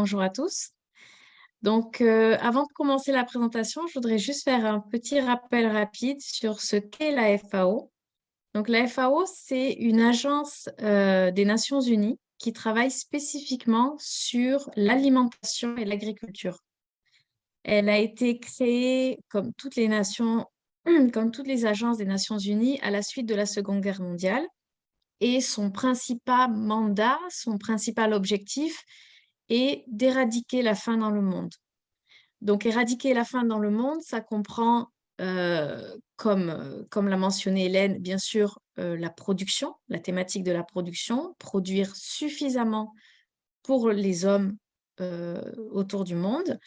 bonjour à tous. Avant de commencer la présentation, je voudrais juste faire un petit rappel rapide sur ce qu'est la FAO. Donc, la FAO, c'est une agence des Nations Unies qui travaille spécifiquement sur l'alimentation et l'agriculture. Elle a été créée, comme toutes les nations, comme toutes les agences des Nations Unies, à la suite de la Seconde Guerre mondiale. Et son principal mandat, son principal objectif est d'éradiquer la faim dans le monde. Donc, éradiquer la faim dans le monde, ça comprend, comme l'a mentionné Hélène, bien sûr, la production, la thématique de la production, produire suffisamment pour les hommes autour du monde,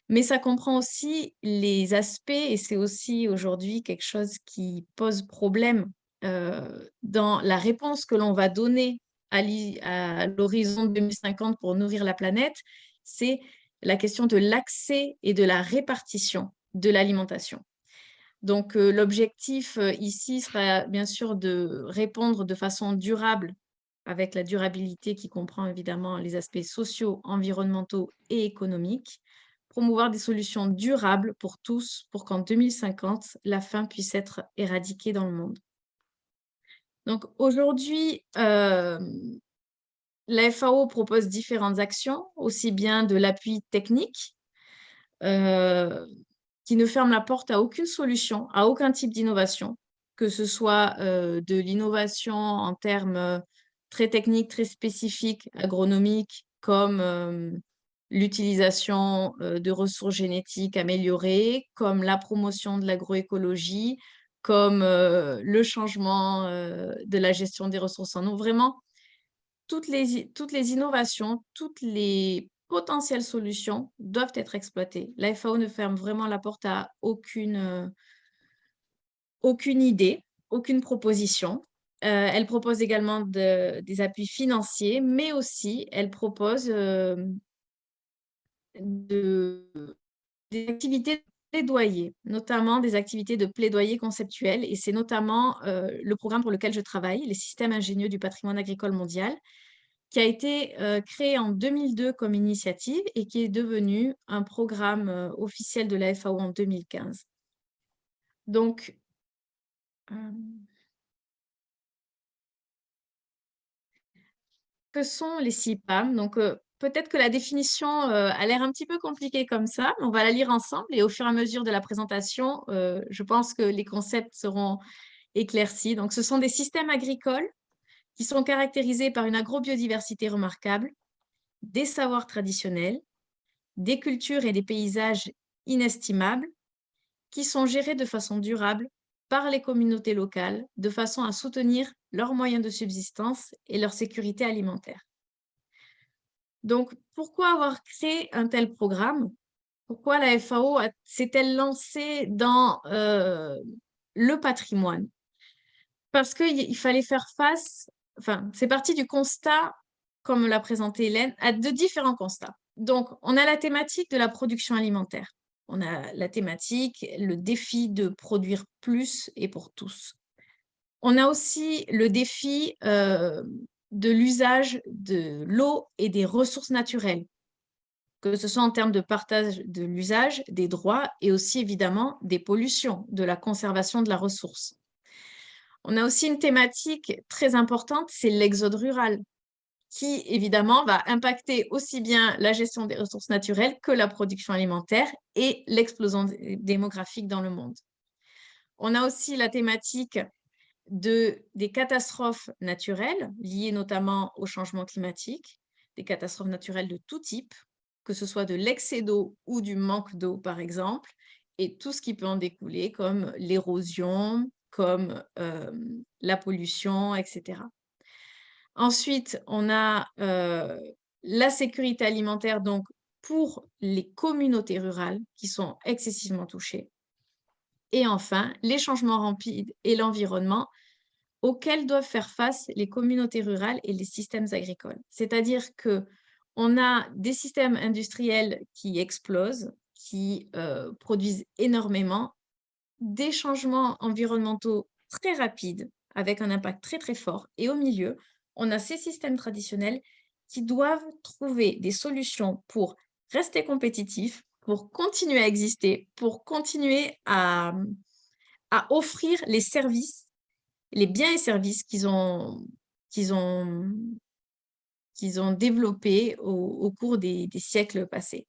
mais ça comprend aussi les aspects, et c'est aussi aujourd'hui quelque chose qui pose problème dans la réponse que l'on va donner à l'horizon 2050 pour nourrir la planète, c'est la question de l'accès et de la répartition de l'alimentation. Donc, l'objectif ici sera bien sûr de répondre de façon durable, avec la durabilité qui comprend évidemment les aspects sociaux, environnementaux et économiques, promouvoir des solutions durables pour tous pour qu'en 2050, la faim puisse être éradiquée dans le monde. Donc aujourd'hui, la FAO propose différentes actions, aussi bien de l'appui technique, qui ne ferme la porte à aucune solution, à aucun type d'innovation, que ce soit de l'innovation en termes très techniques, très spécifiques, agronomiques, comme l'utilisation de ressources génétiques améliorées, comme la promotion de l'agroécologie, comme le changement de la gestion des ressources en eau. Vraiment, toutes les innovations, toutes les potentielles solutions doivent être exploitées. La FAO ne ferme vraiment la porte à aucune idée, aucune proposition. Elle propose également des appuis financiers, mais aussi elle propose des activités de plaidoyer, notamment des activités de plaidoyer conceptuel. Et c'est notamment le programme pour lequel je travaille, les systèmes ingénieux du patrimoine agricole mondial, qui a été créé en 2002 comme initiative et qui est devenu un programme officiel de la FAO en 2015. Donc, que sont les CIPAM? Donc, peut-être que la définition a l'air un petit peu compliquée comme ça, mais on va la lire ensemble et au fur et à mesure de la présentation, je pense que les concepts seront éclaircis. Donc, ce sont des systèmes agricoles qui sont caractérisés par une agrobiodiversité remarquable, des savoirs traditionnels, des cultures et des paysages inestimables qui sont gérés de façon durable par les communautés locales de façon à soutenir leurs moyens de subsistance et leur sécurité alimentaire. Donc, pourquoi avoir créé un tel programme? Pourquoi la FAO s'est-elle lancée dans le patrimoine? Parce qu'il fallait faire face, enfin, c'est parti du constat, comme l'a présenté Hélène, de différents constats. Donc, on a la thématique de la production alimentaire. On a la thématique, le défi de produire plus et pour tous. On a aussi le défi de l'usage de l'eau et des ressources naturelles, que ce soit en termes de partage de l'usage, des droits et aussi évidemment des pollutions, de la conservation de la ressource. On a aussi une thématique très importante, c'est l'exode rural, qui évidemment va impacter aussi bien la gestion des ressources naturelles que la production alimentaire et l'explosion démographique dans le monde. On a aussi la thématique des catastrophes naturelles liées notamment au changement climatique, des catastrophes naturelles de tout type, que ce soit de l'excès d'eau ou du manque d'eau par exemple, et tout ce qui peut en découler comme l'érosion, comme la pollution, etc. Ensuite, on a la sécurité alimentaire donc pour les communautés rurales qui sont excessivement touchées. Et enfin, les changements rapides et l'environnement auxquels doivent faire face les communautés rurales et les systèmes agricoles. C'est-à-dire qu'on a des systèmes industriels qui explosent, qui produisent énormément, des changements environnementaux très rapides, avec un impact très très fort. Et au milieu, on a ces systèmes traditionnels qui doivent trouver des solutions pour rester compétitifs, pour continuer à exister, pour continuer à offrir les services, les biens et services qu'ils ont, qu'ils ont développés au cours des siècles passés.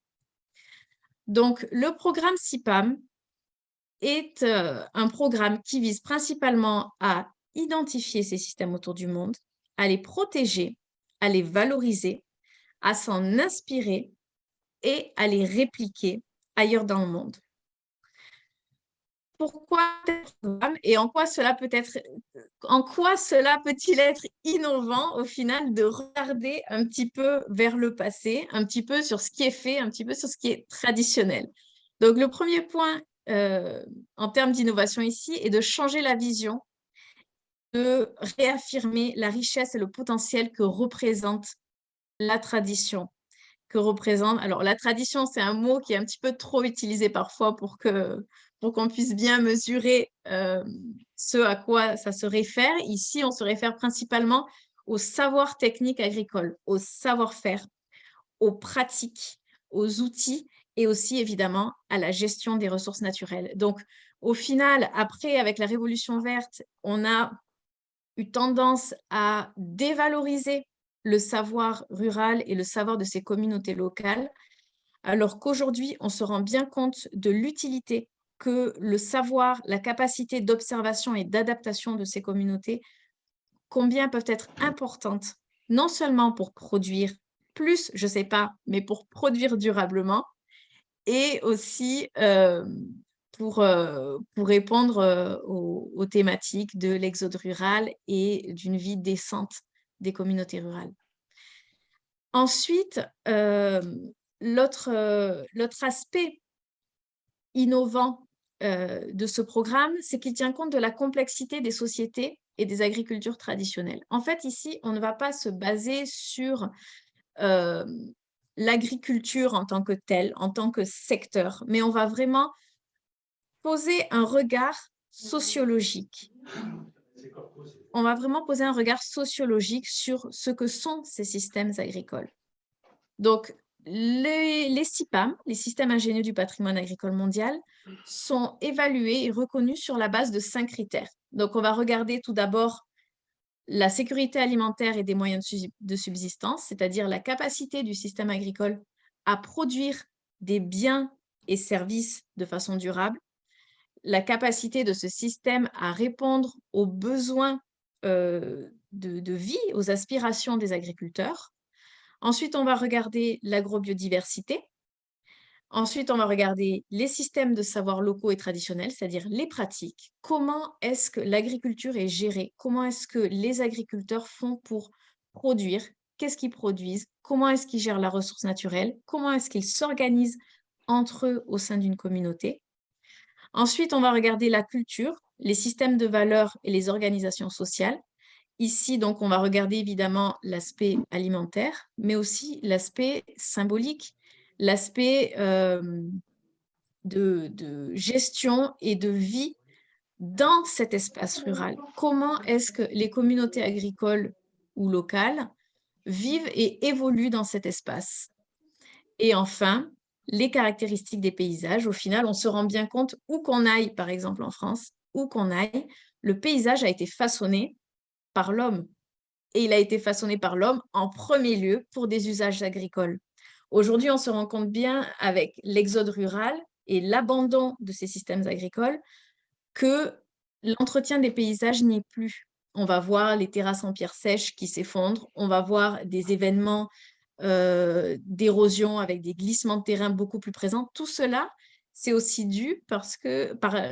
Donc, le programme CIPAM est un programme qui vise principalement à identifier ces systèmes autour du monde, à les protéger, à les valoriser, à s'en inspirer et à les répliquer ailleurs dans le monde. Pourquoi ce programme et en quoi cela peut-il être innovant au final de regarder un petit peu vers le passé, un petit peu sur ce qui est fait, un petit peu sur ce qui est traditionnel. Donc le premier point en termes d'innovation ici est de changer la vision, de réaffirmer la richesse et le potentiel que représente la tradition. Alors, la tradition, c'est un mot qui est un petit peu trop utilisé parfois pour qu'on puisse bien mesurer ce à quoi ça se réfère. Ici, on se réfère principalement au savoir technique agricole, au savoir-faire, aux pratiques, aux outils et aussi évidemment à la gestion des ressources naturelles. Donc, au final, après, avec la Révolution verte, on a eu tendance à dévaloriser le savoir rural et le savoir de ces communautés locales, alors qu'aujourd'hui, on se rend bien compte de l'utilité que le savoir, la capacité d'observation et d'adaptation de ces communautés, combien peuvent être importantes, non seulement pour produire plus, je ne sais pas, mais pour produire durablement, et aussi pour répondre aux thématiques de l'exode rural et d'une vie décente des communautés rurales. Ensuite, l'autre aspect innovant de ce programme, c'est qu'il tient compte de la complexité des sociétés et des agricultures traditionnelles. En fait, ici, on ne va pas se baser sur l'agriculture en tant que telle, en tant que secteur, mais on va vraiment poser un regard sociologique. On va vraiment poser un regard sociologique sur ce que sont ces systèmes agricoles. Donc, les CIPAM, les systèmes ingénieux du patrimoine agricole mondial, sont évalués et reconnus sur la base de 5 critères. Donc, on va regarder tout d'abord la sécurité alimentaire et des moyens de subsistance, c'est-à-dire la capacité du système agricole à produire des biens et services de façon durable, la capacité de ce système à répondre aux besoins de vie, aux aspirations des agriculteurs. Ensuite, on va regarder l'agrobiodiversité. Ensuite, on va regarder les systèmes de savoirs locaux et traditionnels, c'est-à-dire les pratiques. Comment est-ce que l'agriculture est gérée? Comment est-ce que les agriculteurs font pour produire? Qu'est-ce qu'ils produisent? Comment est-ce qu'ils gèrent la ressource naturelle? Comment est-ce qu'ils s'organisent entre eux au sein d'une communauté? Ensuite, on va regarder la culture, les systèmes de valeurs et les organisations sociales. Ici, donc, on va regarder évidemment l'aspect alimentaire, mais aussi l'aspect symbolique, l'aspect de gestion et de vie dans cet espace rural. Comment est-ce que les communautés agricoles ou locales vivent et évoluent dans cet espace? Et enfin, les caractéristiques des paysages. Au final, on se rend bien compte, où qu'on aille, par exemple en France, où qu'on aille, le paysage a été façonné par l'homme. Et il a été façonné par l'homme en premier lieu pour des usages agricoles. Aujourd'hui, on se rend compte bien avec l'exode rural et l'abandon de ces systèmes agricoles que l'entretien des paysages n'y est plus. On va voir les terrasses en pierre sèche qui s'effondrent, on va voir des événements d'érosion avec des glissements de terrain beaucoup plus présents. Tout cela, c'est aussi dû par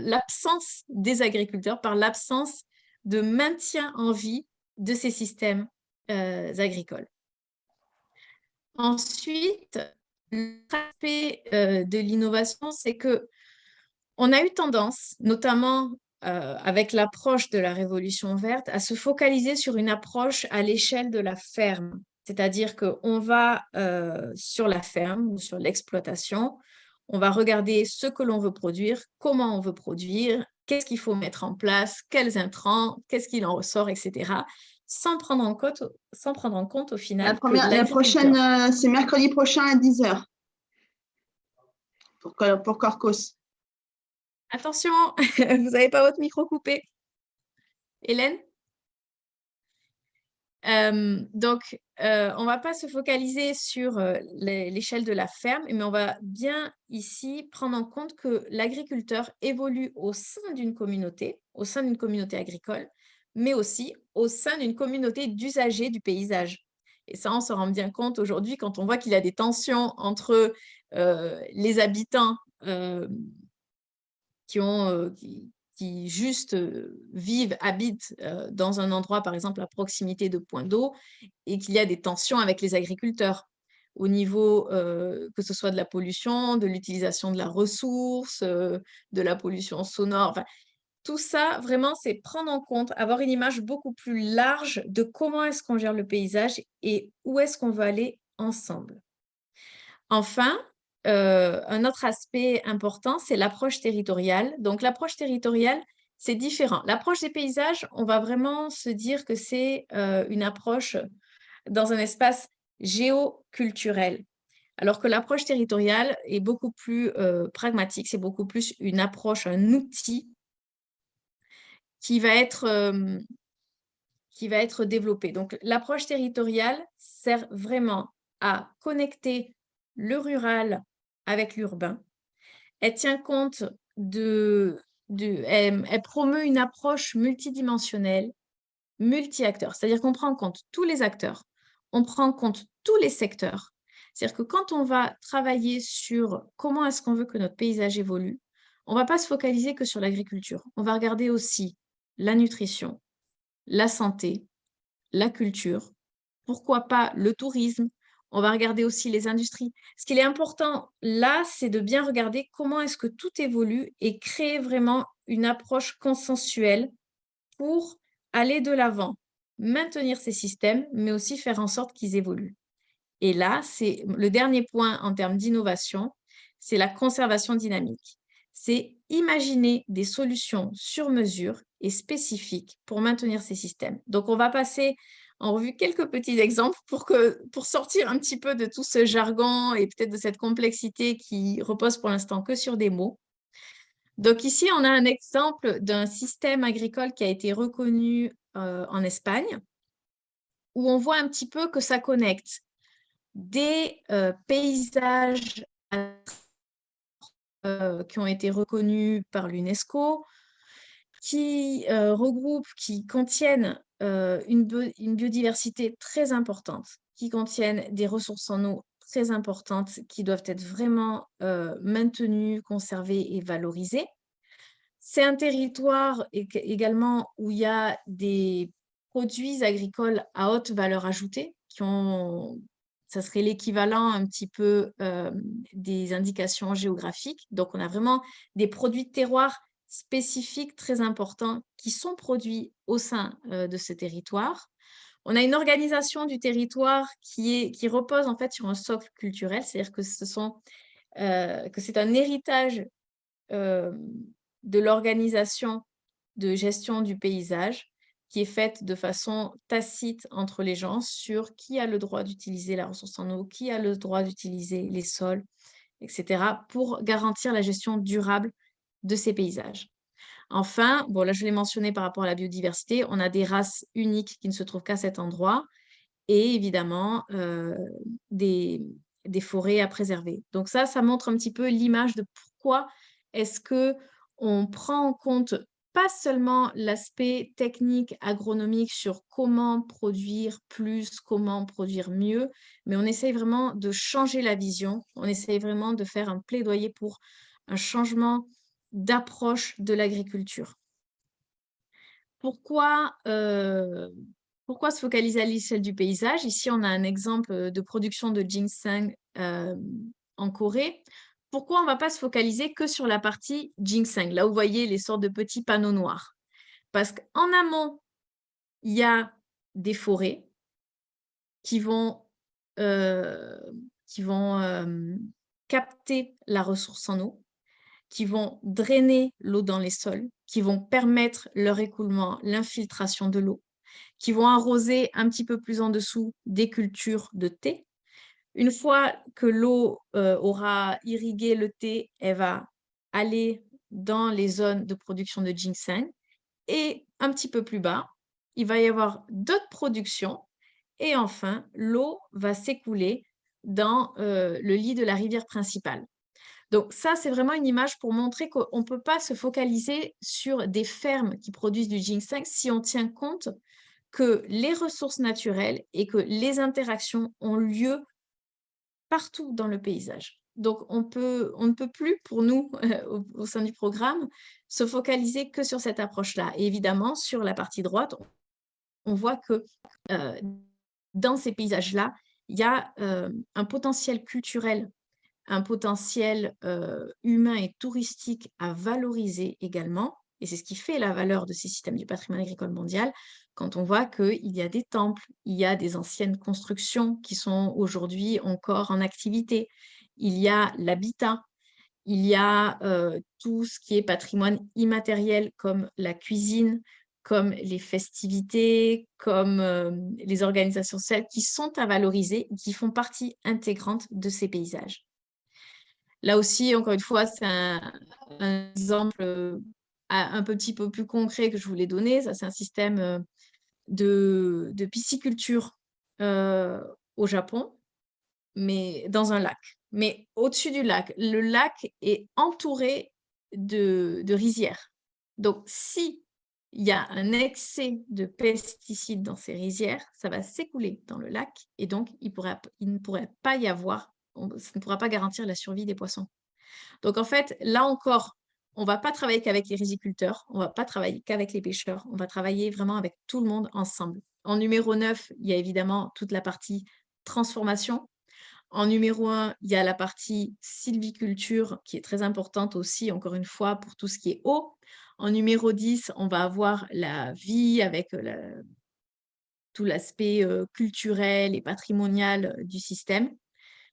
l'absence des agriculteurs, par l'absence de maintien en vie de ces systèmes agricoles. Ensuite, l'aspect de l'innovation, c'est que on a eu tendance, notamment avec l'approche de la Révolution verte, à se focaliser sur une approche à l'échelle de la ferme. C'est-à-dire qu'on va sur la ferme ou sur l'exploitation, on va regarder ce que l'on veut produire, comment on veut produire, qu'est-ce qu'il faut mettre en place, quels intrants, qu'est-ce qu'il en ressort, etc. sans prendre en compte au final que La prochaine, l'agriculteur. c'est mercredi prochain à 10h pour Corcos. Attention, vous n'avez pas votre micro coupé. Hélène? On ne va pas se focaliser sur l'échelle de la ferme, mais on va bien ici prendre en compte que l'agriculteur évolue au sein d'une communauté agricole, mais aussi au sein d'une communauté d'usagers du paysage. Et ça, on se rend bien compte aujourd'hui quand on voit qu'il y a des tensions entre les habitants qui juste habitent dans un endroit, par exemple, à proximité de points d'eau, et qu'il y a des tensions avec les agriculteurs au niveau que ce soit de la pollution, de l'utilisation de la ressource, de la pollution sonore. Enfin, tout ça, vraiment, c'est prendre en compte, avoir une image beaucoup plus large de comment est-ce qu'on gère le paysage et où est-ce qu'on veut aller ensemble. Enfin, un autre aspect important, c'est l'approche territoriale. Donc, l'approche territoriale, c'est différent. L'approche des paysages, on va vraiment se dire que c'est une approche dans un espace géoculturel, alors que l'approche territoriale est beaucoup plus pragmatique, c'est beaucoup plus une approche, un outil qui va être développé. Donc, l'approche territoriale sert vraiment à connecter le rural avec l'urbain. Elle tient compte elle promeut une approche multidimensionnelle, multi-acteurs. C'est-à-dire qu'on prend en compte tous les acteurs, on prend en compte tous les secteurs. C'est-à-dire que quand on va travailler sur comment est-ce qu'on veut que notre paysage évolue, on ne va pas se focaliser que sur l'agriculture. On va regarder aussi la nutrition, la santé, la culture, pourquoi pas le tourisme. On va regarder aussi les industries. Ce qu'il est important là, c'est de bien regarder comment est-ce que tout évolue et créer vraiment une approche consensuelle pour aller de l'avant, maintenir ces systèmes, mais aussi faire en sorte qu'ils évoluent. Et là, c'est le dernier point en termes d'innovation, c'est la conservation dynamique. C'est imaginer des solutions sur mesure et spécifiques pour maintenir ces systèmes. Donc, on va passer en revue quelques petits exemples pour sortir un petit peu de tout ce jargon et peut-être de cette complexité qui repose pour l'instant que sur des mots. Donc ici, on a un exemple d'un système agricole qui a été reconnu en Espagne, où on voit un petit peu que ça connecte des paysages qui ont été reconnus par l'UNESCO, qui regroupent, qui contiennent une biodiversité très importante, qui contiennent des ressources en eau très importantes, qui doivent être vraiment maintenues, conservées et valorisées. C'est un territoire également où il y a des produits agricoles à haute valeur ajoutée ça serait l'équivalent un petit peu des indications géographiques. Donc, on a vraiment des produits de terroir spécifiques très importants qui sont produits au sein de ce territoire. On a une organisation du territoire qui repose en fait sur un socle culturel, c'est-à-dire que c'est un héritage de l'organisation de gestion du paysage qui est faite de façon tacite entre les gens sur qui a le droit d'utiliser la ressource en eau, qui a le droit d'utiliser les sols, etc., pour garantir la gestion durable de ces paysages. Enfin, bon, là je l'ai mentionné par rapport à la biodiversité, on a des races uniques qui ne se trouvent qu'à cet endroit et évidemment des forêts à préserver. Donc ça montre un petit peu l'image de pourquoi est-ce qu'on prend en compte pas seulement l'aspect technique, agronomique sur comment produire plus, comment produire mieux, mais on essaye vraiment de changer la vision, on essaye vraiment de faire un plaidoyer pour un changement d'approche de l'agriculture. Pourquoi se focaliser à l'échelle du paysage? Ici, on a un exemple de production de ginseng en Corée. Pourquoi on ne va pas se focaliser que sur la partie ginseng? Là, vous voyez les sortes de petits panneaux noirs. Parce qu'en amont, il y a des forêts qui vont capter la ressource en eau, qui vont drainer l'eau dans les sols, qui vont permettre leur écoulement, l'infiltration de l'eau. qui vont arroser un petit peu plus en dessous des cultures de thé. Une fois que l'eau aura irrigué le thé, elle va aller dans les zones de production de ginseng. Et un petit peu plus bas, il va y avoir d'autres productions. Et enfin, l'eau va s'écouler dans le lit de la rivière principale. Donc ça, c'est vraiment une image pour montrer qu'on ne peut pas se focaliser sur des fermes qui produisent du ginseng si on tient compte que les ressources naturelles et que les interactions ont lieu partout dans le paysage. Donc on ne peut plus, pour nous, au sein du programme, se focaliser que sur cette approche-là. Et évidemment, sur la partie droite, on voit que dans ces paysages-là, il y a un potentiel culturel, un potentiel humain et touristique à valoriser également. Et c'est ce qui fait la valeur de ces systèmes du patrimoine agricole mondial, quand on voit qu'il y a des temples, il y a des anciennes constructions qui sont aujourd'hui encore en activité, il y a l'habitat, il y a tout ce qui est patrimoine immatériel comme la cuisine, comme les festivités, comme les organisations sociales qui sont à valoriser, qui font partie intégrante de ces paysages. Là aussi, encore une fois, c'est un exemple un petit peu plus concret que je voulais donner. Ça, c'est un système de pisciculture au Japon, mais dans un lac. Mais au-dessus du lac, le lac est entouré de rizières. Donc, si il y a un excès de pesticides dans ces rizières, ça va s'écouler dans le lac et donc il ne pourrait pas y avoir, ça ne pourra pas garantir la survie des poissons. Donc en fait, là encore, on ne va pas travailler qu'avec les riziculteurs, on ne va pas travailler qu'avec les pêcheurs, on va travailler vraiment avec tout le monde ensemble. En numéro 9, il y a évidemment toute la partie transformation. En numéro 1, il y a la partie sylviculture qui est très importante aussi, encore une fois, pour tout ce qui est eau. En numéro 10, on va avoir la vie avec tout l'aspect culturel et patrimonial du système.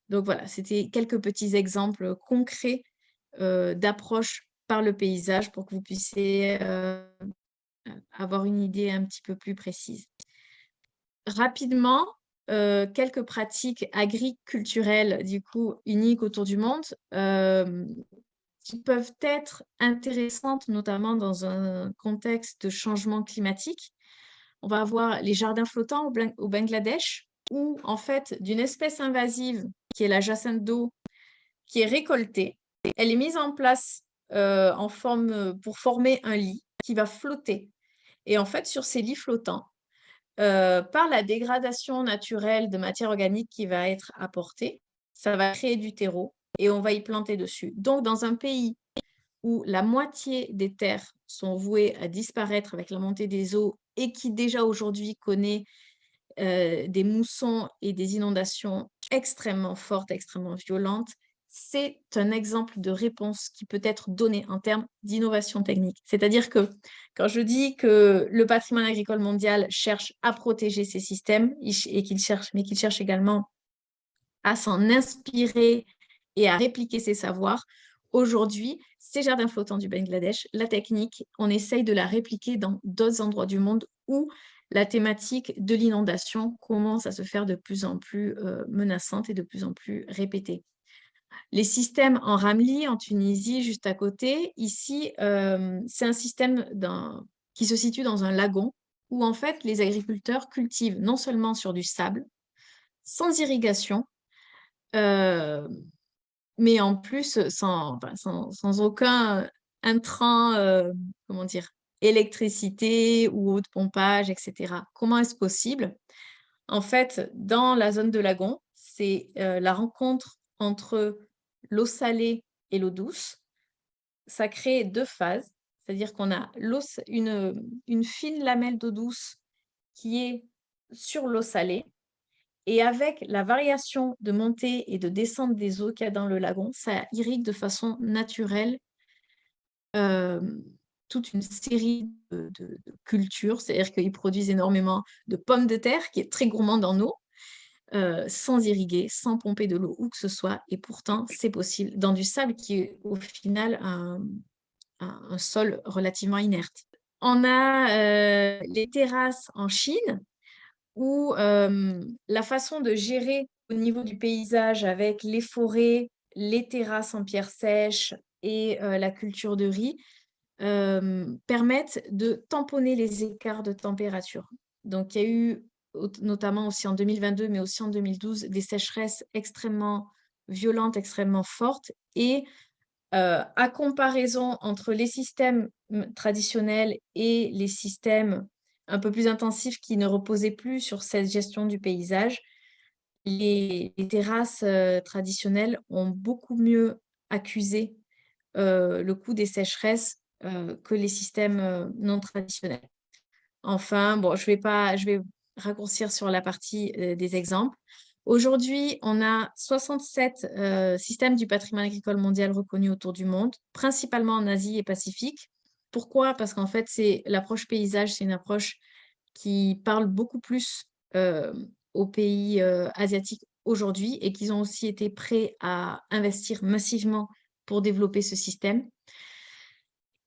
Donc voilà, c'était quelques petits exemples concrets d'approche par le paysage pour que vous puissiez avoir une idée un petit peu plus précise. Rapidement, quelques pratiques agriculturelles du coup uniques autour du monde qui peuvent être intéressantes, notamment dans un contexte de changement climatique. On va avoir les jardins flottants au Bangladesh, où en fait, d'une espèce invasive qui est la jacinthe d'eau, qui est récoltée, elle est mise en place en forme, pour former un lit qui va flotter. Et en fait, sur ces lits flottants, par la dégradation naturelle de matière organique qui va être apportée, ça va créer du terreau et on va y planter dessus. Donc, dans un pays où la moitié des terres sont vouées à disparaître avec la montée des eaux et qui déjà aujourd'hui connaît des moussons et des inondations extrêmement fortes, extrêmement violentes, c'est un exemple de réponse qui peut être donné en termes d'innovation technique. C'est-à-dire que quand je dis que le patrimoine agricole mondial cherche à protéger ces systèmes et qu'il cherche également à s'en inspirer et à répliquer ses savoirs, aujourd'hui, ces jardins flottants du Bangladesh, la technique, on essaye de la répliquer dans d'autres endroits du monde où la thématique de l'inondation commence à se faire de plus en plus menaçante et de plus en plus répétée. Les systèmes en Ramli, en Tunisie, juste à côté, ici, c'est un système qui se situe dans un lagon où en fait les agriculteurs cultivent non seulement sur du sable, sans irrigation, mais en plus sans aucun intrant, comment dire, électricité ou eau de pompage, etc. Comment est-ce possible? En fait, dans la zone de lagon, c'est la rencontre entre l'eau salée et l'eau douce. Ça crée deux phases, c'est-à-dire qu'on a une fine lamelle d'eau douce qui est sur l'eau salée. Et avec la variation de montée et de descente des eaux qu'il y a dans le lagon, ça irrigue de façon naturelle toute une série de cultures. C'est-à-dire qu'ils produisent énormément de pommes de terre, qui est très gourmande en eau, sans irriguer, sans pomper de l'eau où que ce soit. Et pourtant, c'est possible dans du sable qui est au final un sol relativement inerte. On a les terrasses en Chine, où la façon de gérer au niveau du paysage avec les forêts, les terrasses en pierre sèche et la culture de riz permettent de tamponner les écarts de température. Donc, il y a eu, notamment aussi en 2022, mais aussi en 2012, des sécheresses extrêmement violentes, extrêmement fortes. Et à comparaison entre les systèmes traditionnels et les systèmes un peu plus intensifs qui ne reposaient plus sur cette gestion du paysage, les terrasses traditionnelles ont beaucoup mieux accusé le coût des sécheresses que les systèmes non traditionnels. Enfin, bon, je vais raccourcir sur la partie des exemples. Aujourd'hui, on a 67 systèmes du patrimoine agricole mondial reconnus autour du monde, principalement en Asie et Pacifique. Pourquoi? Parce qu'en fait, c'est l'approche paysage, c'est une approche qui parle beaucoup plus aux pays asiatiques aujourd'hui et qu'ils ont aussi été prêts à investir massivement pour développer ce système.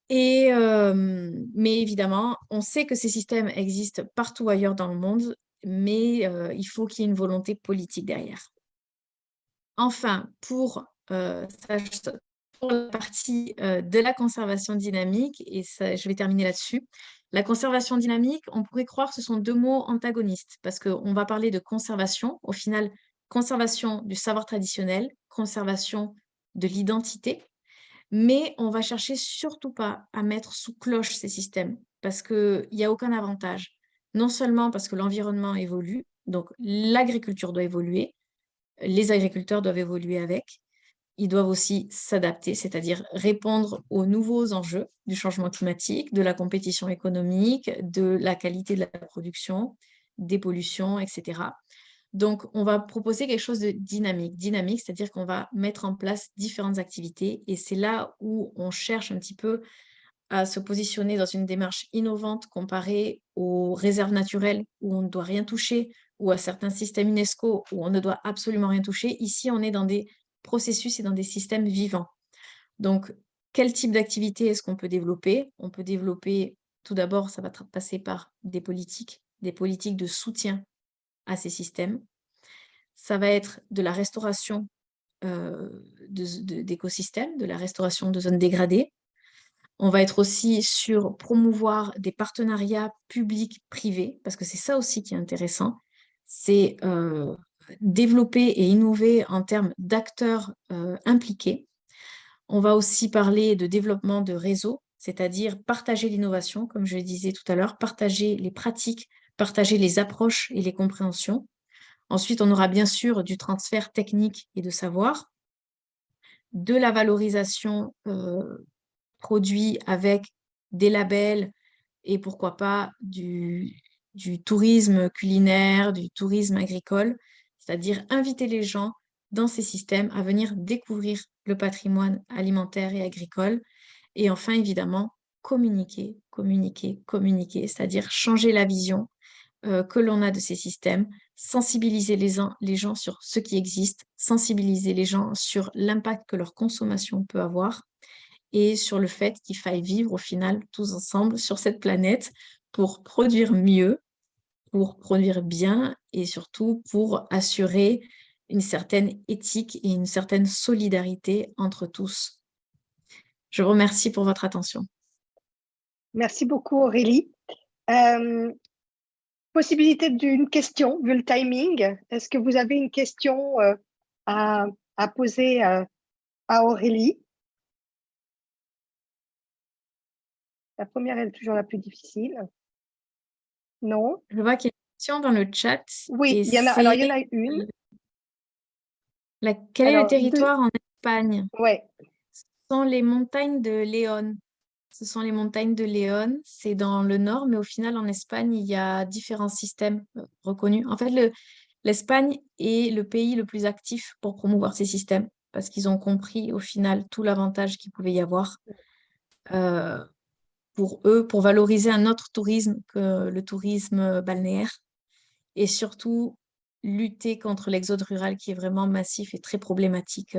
Et, mais évidemment, on sait que ces systèmes existent partout ailleurs dans le monde, mais il faut qu'il y ait une volonté politique derrière. Enfin, pour la partie de la conservation dynamique, et ça, je vais terminer là-dessus, la conservation dynamique, on pourrait croire que ce sont deux mots antagonistes, parce qu'on va parler de conservation, au final, conservation du savoir traditionnel, conservation de l'identité, mais on va chercher surtout pas à mettre sous cloche ces systèmes parce qu'il n'y a aucun avantage. Non seulement parce que l'environnement évolue, donc l'agriculture doit évoluer, les agriculteurs doivent évoluer avec, ils doivent aussi s'adapter, c'est-à-dire répondre aux nouveaux enjeux du changement climatique, de la compétition économique, de la qualité de la production, des pollutions, etc. Donc, on va proposer quelque chose de dynamique. Dynamique, c'est-à-dire qu'on va mettre en place différentes activités et c'est là où on cherche un petit peu à se positionner dans une démarche innovante comparée aux réserves naturelles où on ne doit rien toucher ou à certains systèmes UNESCO où on ne doit absolument rien toucher. Ici, on est dans des processus et dans des systèmes vivants. Donc, quel type d'activité est-ce qu'on peut développer? On peut développer, tout d'abord, ça va passer par des politiques de soutien à ces systèmes. Ça va être de la restauration d'écosystèmes, de la restauration de zones dégradées. On va être aussi sur promouvoir des partenariats publics-privés, parce que c'est ça aussi qui est intéressant. C'est développer et innover en termes d'acteurs impliqués. On va aussi parler de développement de réseaux, c'est-à-dire partager l'innovation, comme je le disais tout à l'heure, partager les pratiques, partager les approches et les compréhensions. Ensuite, on aura bien sûr du transfert technique et de savoir, de la valorisation produit avec des labels et pourquoi pas du tourisme culinaire, du tourisme agricole, c'est-à-dire inviter les gens dans ces systèmes à venir découvrir le patrimoine alimentaire et agricole. Et enfin, évidemment, communiquer, communiquer, communiquer, c'est-à-dire changer la vision que l'on a de ces systèmes, sensibiliser les gens sur ce qui existe, sensibiliser les gens sur l'impact que leur consommation peut avoir et sur le fait qu'il faille vivre au final tous ensemble sur cette planète pour produire mieux, pour produire bien et surtout pour assurer une certaine éthique et une certaine solidarité entre tous. Je vous remercie pour votre attention. Merci beaucoup, Aurélie. Possibilité d'une question, vu le timing. Est-ce que vous avez une question à poser à Aurélie? La première est toujours la plus difficile. Non? Je vois qu'il y a une question dans le chat. Oui, et il y en a. Alors, il y en a une. Quel est le territoire en Espagne? Ouais. Ce sont les montagnes de Léon. Ce sont les montagnes de Léon. C'est dans le nord, mais au final, en Espagne, il y a différents systèmes reconnus. En fait, l'Espagne est le pays le plus actif pour promouvoir ces systèmes parce qu'ils ont compris au final tout l'avantage qu'il pouvait y avoir pour eux, pour valoriser un autre tourisme que le tourisme balnéaire et surtout lutter contre l'exode rural qui est vraiment massif et très problématique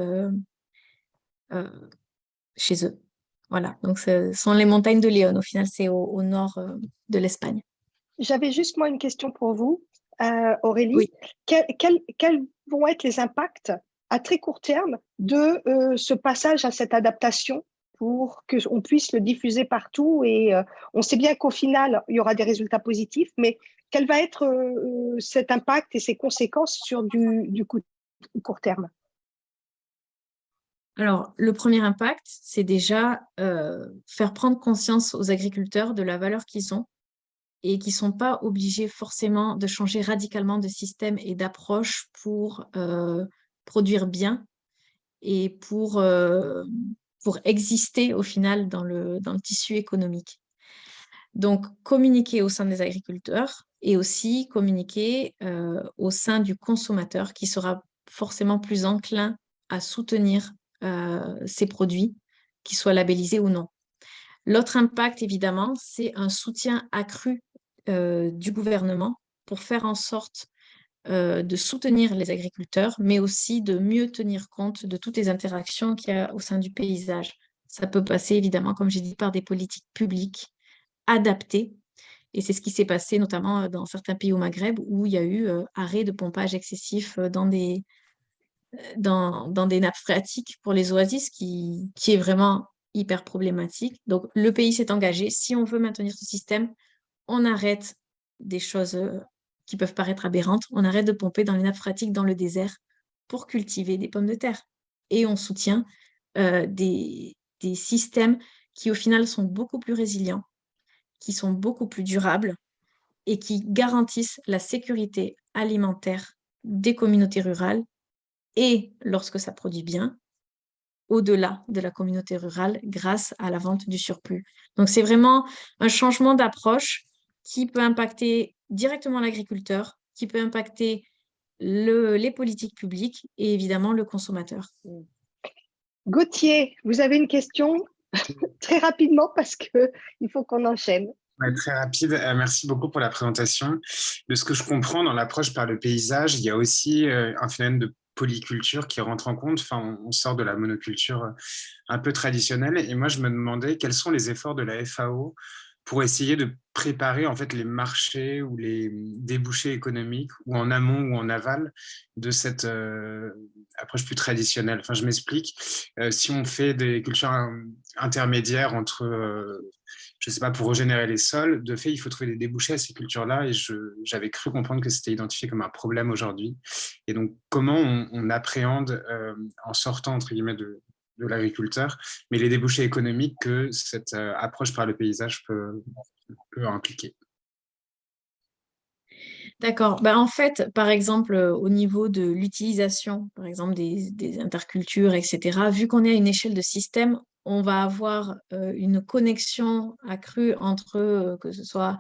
chez eux. Voilà, donc ce sont les montagnes de Léon. Au final, c'est au nord de l'Espagne. J'avais juste moi une question pour vous, Aurélie. Oui. Quels vont être les impacts à très court terme de ce passage à cette adaptation pour qu'on puisse le diffuser partout et on sait bien qu'au final, il y aura des résultats positifs, mais quel va être cet impact et ses conséquences sur du court terme? Alors, le premier impact, c'est déjà faire prendre conscience aux agriculteurs de la valeur qu'ils ont et qui ne sont pas obligés forcément de changer radicalement de système et d'approche pour produire bien et pour exister au final dans le tissu économique. Donc, communiquer au sein des agriculteurs et aussi communiquer au sein du consommateur qui sera forcément plus enclin à soutenir ces produits, qu'ils soient labellisés ou non. L'autre impact, évidemment, c'est un soutien accru du gouvernement pour faire en sorte de soutenir les agriculteurs, mais aussi de mieux tenir compte de toutes les interactions qu'il y a au sein du paysage. Ça peut passer, évidemment, comme j'ai dit, par des politiques publiques adaptées. Et c'est ce qui s'est passé notamment dans certains pays au Maghreb où il y a eu arrêt de pompage excessif dans des nappes phréatiques pour les oasis, qui est vraiment hyper problématique. Donc, le pays s'est engagé. Si on veut maintenir ce système, on arrête des choses qui peuvent paraître aberrantes. On arrête de pomper dans les nappes phréatiques dans le désert pour cultiver des pommes de terre. Et on soutient des systèmes qui, au final, sont beaucoup plus résilients, qui sont beaucoup plus durables et qui garantissent la sécurité alimentaire des communautés rurales et, lorsque ça produit bien, au-delà de la communauté rurale grâce à la vente du surplus. Donc, c'est vraiment un changement d'approche qui peut impacter directement l'agriculteur, qui peut impacter les politiques publiques et évidemment le consommateur. Gauthier, vous avez une question très rapidement parce qu'il faut qu'on enchaîne. Ouais, très rapide. Merci beaucoup pour la présentation. De ce que je comprends, dans l'approche par le paysage, il y a aussi un phénomène de polyculture qui rentre en compte. Enfin, on sort de la monoculture un peu traditionnelle. Et moi, je me demandais quels sont les efforts de la FAO pour essayer de préparer en fait les marchés ou les débouchés économiques, ou en amont ou en aval, de cette approche plus traditionnelle. Enfin, je m'explique. Si on fait des cultures intermédiaires entre je ne sais pas, pour régénérer les sols, de fait, il faut trouver des débouchés à ces cultures-là, et j'avais cru comprendre que c'était identifié comme un problème aujourd'hui. Et donc, comment on appréhende, en sortant, entre guillemets, de l'agriculteur, mais les débouchés économiques que cette approche par le paysage peut impliquer. D'accord. En fait, par exemple, au niveau de l'utilisation, par exemple, des intercultures, etc., vu qu'on est à une échelle de système, on va avoir une connexion accrue entre, que ce soit,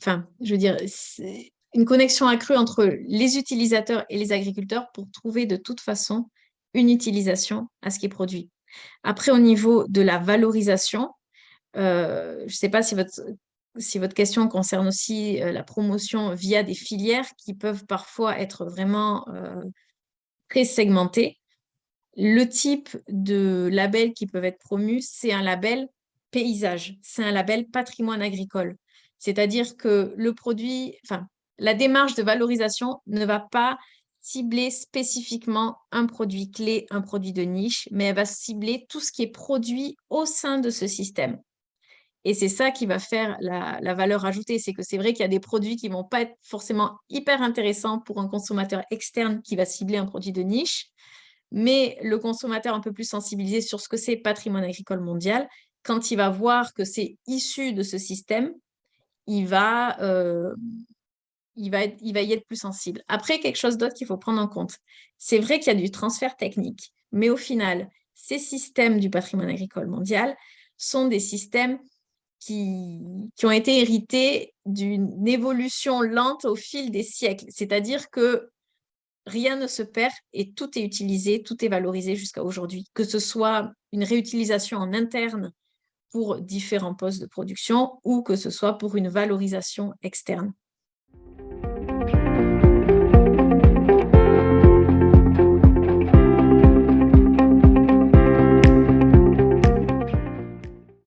enfin, je veux dire, c'est une connexion accrue entre les utilisateurs et les agriculteurs pour trouver de toute façon une utilisation à ce qui est produit. Après, au niveau de la valorisation, je ne sais pas si votre question concerne aussi la promotion via des filières qui peuvent parfois être vraiment très segmentées. Le type de label qui peuvent être promus, c'est un label paysage, c'est un label patrimoine agricole. C'est-à-dire que le produit, enfin, la démarche de valorisation ne va pas cibler spécifiquement un produit clé, un produit de niche, mais elle va cibler tout ce qui est produit au sein de ce système. Et c'est ça qui va faire la valeur ajoutée. C'est que c'est vrai qu'il y a des produits qui ne vont pas être forcément hyper intéressants pour un consommateur externe qui va cibler un produit de niche, mais le consommateur un peu plus sensibilisé sur ce que c'est patrimoine agricole mondial, quand il va voir que c'est issu de ce système, il va y être plus sensible. Après, quelque chose d'autre qu'il faut prendre en compte. C'est vrai qu'il y a du transfert technique, mais au final, ces systèmes du patrimoine agricole mondial sont des systèmes qui ont été hérités d'une évolution lente au fil des siècles. C'est-à-dire que rien ne se perd et tout est utilisé, tout est valorisé jusqu'à aujourd'hui. Que ce soit une réutilisation en interne pour différents postes de production ou que ce soit pour une valorisation externe.